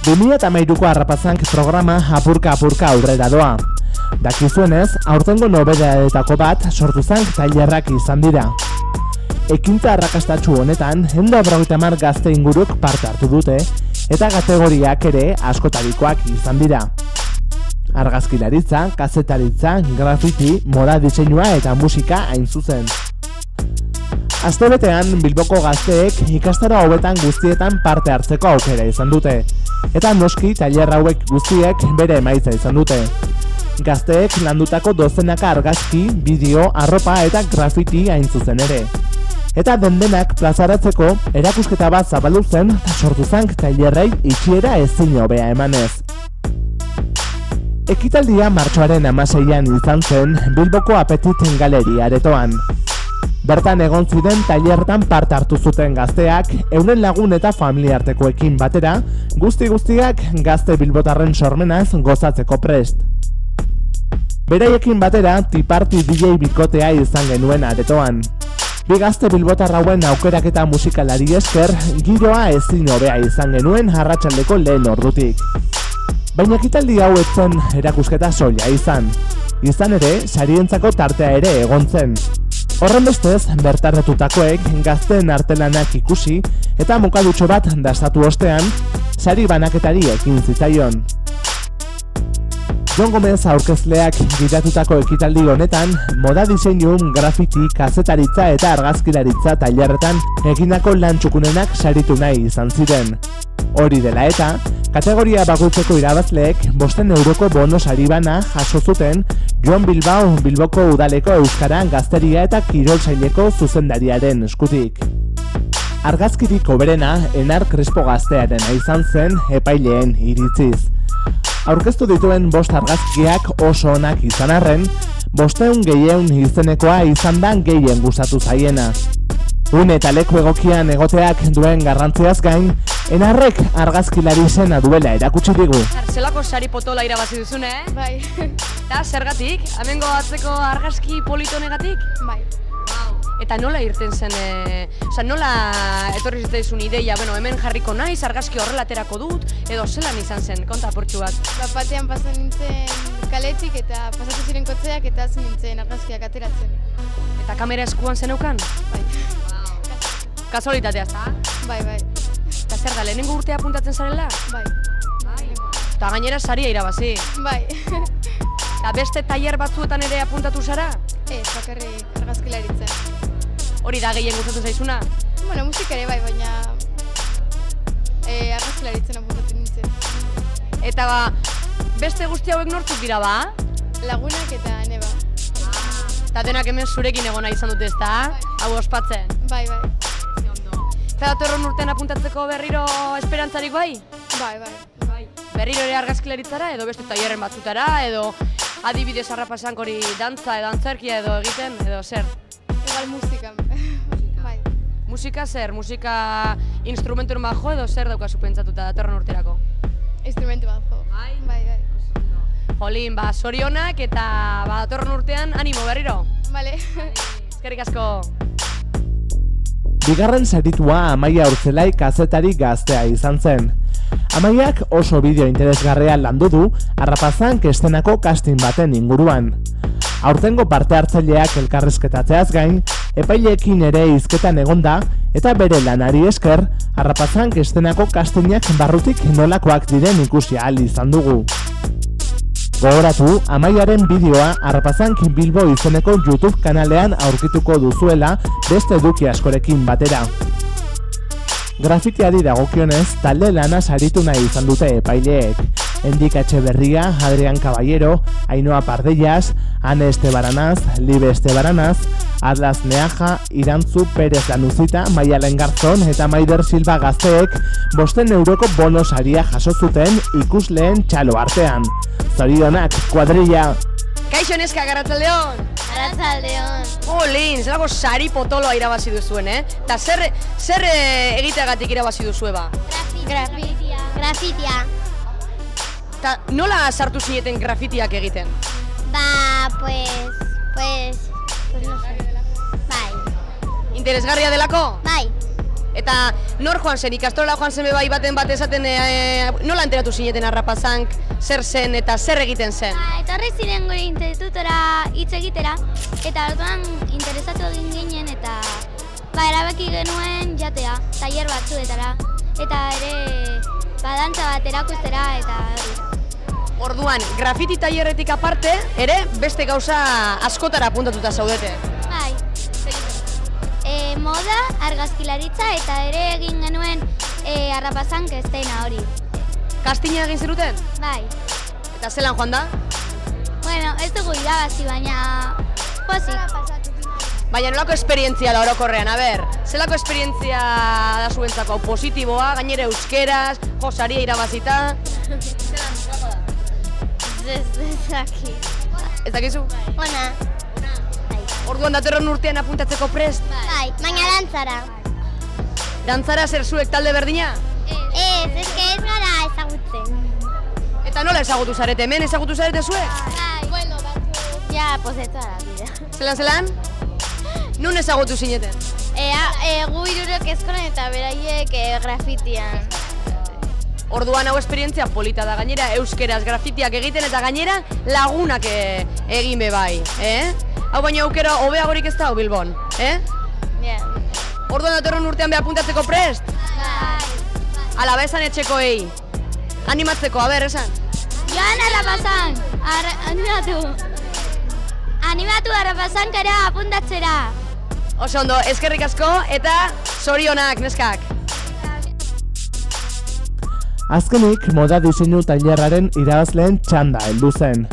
2013ko Harrapazank programa apurka aurrera doa. Dakizuenez, aurtengo nobedadeetako bat sortu zank tailerrak izan dira. Ekintza arrakastatsu honetan, 150 gazte inguruk parte hartu dute, eta kategoriak ere askotarikoak izan dira. Argazkilaritza, kazetaritza, grafiti, moda diseinua eta musika hain zuzen. Astebetean Bilboko gazteek ikastaro hauetan guztietan parte hartzeko aukera izan dute, eta noski tailer hauek guztiek bere emaitza izan dute. Gazteek landutako dozenaka argazki, bideo, arropa eta grafiti hain zuzen ere. Eta dendenak plazaratzeko erakusketa bat zabaldu zen eta sortu zank tailerrei itxiera ezin hobea emanez. Ekitaldia martxoaren 16an izan zen Bilboko Apetit Galeria aretoan. Bertan egon ziren tailertan parte hartu zuten gazteak, euren lagun eta familiartekoekin batera, guztiak gazte bilbotarren sormenaz gozatzeko prest. Beraiekin batera, Tiparti DJ bikotea izan genuen aretoan. Bi gazte bilbotar hauen aukeraketa musikalari esker, giroa ezin hobea izan genuen arratsaldeko lehen ordutik. Baina ekitaldi hau ez zen erakusketa soila izan. Izan ere, sarientzako tartea ere egon zen. Horrenbestez, bertaratutakoek gazteen artelanak ikusi eta mokadutxo bat dastatu ostean, sari banaketari ekin zitzaion. Jon Gomez aurkezleak gidatutako ekitaldi honetan, moda diseinu, grafiti, kazetaritza eta argazkilaritza tailerretan egindako lan txukunenak saritu nahi izan ziren. Hori dela eta, kategoria bakoitzeko irabazleek 5 euroko bono sari bana jaso zuten Joan Bilbao Bilboko udaleko euskara, gazteria eta kirol saileko zuzendariaren eskutik. Argazkirik hoberena Enar Crespo gaztearena izan zen epaileen iritziz. Aurkeztu dituen 5 argazkiak oso onak izan arren, 500 gehien izenekoa izan da gehien gustatu zaiena. Une eta leku egokian egoteak duen garrantziaz gain, Enarrek argazkilari izena duela erakutsi digu. Zelako sari potola irabazi duzune, eh? Bai. Eta zergatik? Hemengo atzeko argazki politonegatik? Bai. Eta nola irten zen, nola etorri zitzaizun ideia, hemen jarriko naiz, argazki horrela aterako dut, edo zelan izan zen, konta portxu bat? Batean pasan nintzen kaletik eta pasatu ziren kotzeak eta hazen nintzen argazkiak ateratzen. Eta kamera eskuan zeneukan? Bai. Kasualitatea, ezta? Bai. Eta zer da, lehenengo urtea apuntatzen zarela? Bai. Eta gainera saria irabazi. Bai. Eta beste tailer batzuetan ere apuntatu zara? Ez, bakarrik argazkilaritzen. Hori da gehien gustatzen zaizuna? Bueno, musika ere bai, baina argazkilaritzen apuntatu nintzen. Eta beste guzti hauek nortzuk dira ba? Lagunak eta neba. Eta denak hemen zurekin egona izan dute ezta? Hau ospatzen? Bai. Eta datorren urtean apuntatzeko berriro esperantzarik bai? Bai. Berriro ere argazkilaritzara edo beste tailerren batzutara edo adibidez Harrapazank hori dantza edo antzerkia edo egiten edo zer? Igual musika. Bai. Musika zer? Musika instrumentuen bajo edo zer daukazu pentsatuta datorren urterako? Instrumentu bajo. Bai. Jolin, zorionak eta datorren urtean animo berriro. Vale. Eskerrik asko. Bigarren saritua Amaia Urtzelai kazetari gaztea izan zen. Amaiak oso bideo interesgarria landu du Harrapazank estenako casting baten inguruan. Aurtengo parte hartzaileak elkarrizketatzeaz gain, epaileekin ere hizketan egonda eta bere lanari esker, Harrapazank estenako castingak barrutik nolakoak diren ikusi ahal izan dugu. Gogoratu, Amaiaren bideoa Harrapazank Bilbo izeneko YouTube kanalean aurkituko duzuela beste eduki askorekin batera. Grafitiari dagokionez, talde lana saritu nahi izan dute epaileek. Endik Etxeberria, Adrián Caballero, Ainhoa Pardellas, Ane Estebaranaz, Libe Estebaranaz, Atlas Neaja, Irantzu Perez Lanuzita, Maialen Garzón eta Maider Silva gazteek 5 euroko bono saria jaso zuten ikusleen txalo artean. Zorionak, kuadrilla! Kaixo neska, Arratsaldeon! Arratsaldeon! Jolin, zelako sari potoloa irabazi duzuen, Eta zer egiteagatik irabazi duzue ba? Grafitia. Eta nola sartu zineten grafitiak egiten? Pues no sé. Bai. Interesgarria delako? Bai. Eta nor joan zen, ikastola joan zen bai baten bat esaten nola enteratu zineten Harrapazank, zer zen eta zer egiten zen? Etorri ziren gure institutora hitz egitera, eta orduan interesatu egin ginen eta erabaki genuen jatea, tailer batzuetara, eta ere dantza bat erakustera eta hori. Orduan, grafiti tailerretik aparte, ere beste gauza askotara apuntatuta zaudete. Bai. Moda, argazkilaritza eta ere egin genuen Harrapazank estena hori. Kastina egin ziruten? Bai. Eta zelan joan da? Bueno, ez dugu irabazi, baina pozik. Baina nolako esperientzia da orokorrean, zelako esperientzia da zuentzako, positiboa, gainera euskeraz, saria irabazita? Ez dakizu? Ona. Orduan datorren urtean apuntatzeko prest? Bai, baina dantzara. Dantzara zer zuek talde berdina? Ez ez gara ezagutzen. Eta nola ezagutu zarete, hemen ezagutu zarete zuek? Bai. Bueno, batzu. Ja, pozetua da bidea. Zelan? Nun ezagutu zineten? Gu hirurok eskolan eta beraiek grafitian. Orduan hau esperientzia polita da, gainera euskeraz grafitiak egiten eta gainera lagunak egin bai, Hau baina aukera hobeagorik ez da Bilbon, Orduan datorren urtean beha apuntatzeko prest? Bai. Ala, esan etxekoei. Animatzeko, esan? Joan Harrapazank, animatu Harrapazankara apuntatzera. Oso ondo, eskerrik asko eta zorionak, neskak. Azkenik, moda diseinu tailerraren irabazleen txanda heldu zen.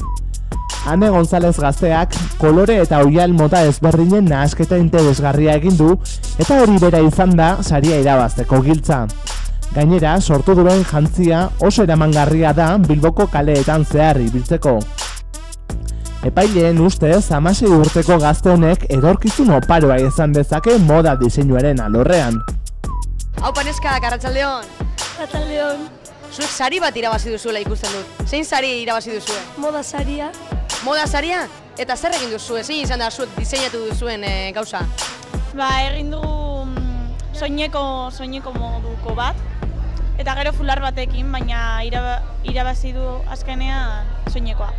Ane González gazteak kolore eta oial mota ezberdinen nahasketa interesgarria egin du eta hori bera izan da saria irabazteko giltza. Gainera, sortu duen jantzia oso eramangarria da Bilboko kaleetan zehar ibiltzeko. Epaileen ustez, 16 urteko gazte honek edorkizun oparoa izan dezake moda diseinuaren alorrean. Haupa neskak, arratsaldeon. Arratsaldeon. Zuek sari bat irabazi duzuela ikusten dut. Zein sari irabazi duzue? Moda saria. Moda saria? Eta zer egin duzue? Zein izan da zuek diseinatu duzuen gauza? Egin dugu soineko moduko bat. Eta gero fular batekin, baina irabazi du azkenean soinekoa.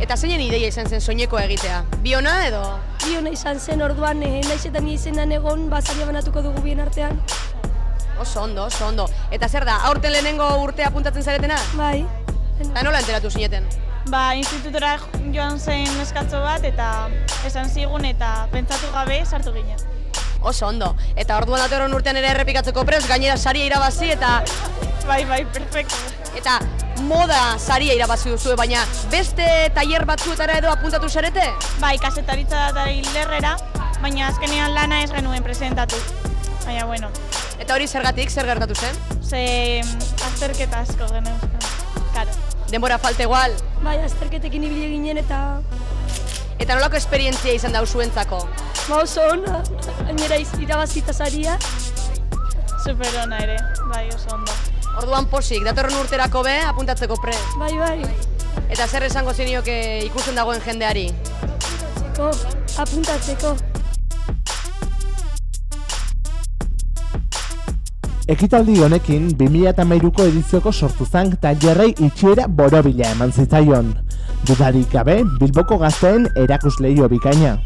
Eta zeinen ideia izan zen soinekoa egitea? Biona edo? Biona izan zen, orduan naizetan izenan egon, saria banatuko dugu bien artean. Oso ondo. Eta zer da, aurten lehenengo urtea apuntatzen zaretena? Bai. Eta nola enteratu zineten? Institutora joan zen eskatzo bat eta esan zigun eta pentsatu gabe sartu ginen. Oso ondo. Eta orduan datorren urtean ere errepikatzeko prest, gainera saria irabazi eta... Bai, perfecto. Eta moda saria irabazi duzue, baina beste tailer batzuetara edo apuntatu zarete? Bai, kasetaritza eta tailerrera, baina azkenean lana ez genuen presentatu. Baina, bueno. Eta hori zergatik, zer gertatu zen? Azterketa asko genuen, karo. Denbora falta igual? Bai, azterketekin ibili ginen eta... Eta nolako esperientzia izan da zuentzako? Oso ona, gainera irabazita saria. Super ona ere, bai, oso ondo. Orduan posik, datorren urterako apuntatzeko prest. Bai. Eta zer esango zenioke ikusten dagoen jendeari? Apuntatzeko. Ekitaldi honekin 2013ko edizioko sortu zen tailerrei itxiera borobila eman zitzaion. Dudarik gabe, Bilboko gazteen erakusleio bikaina.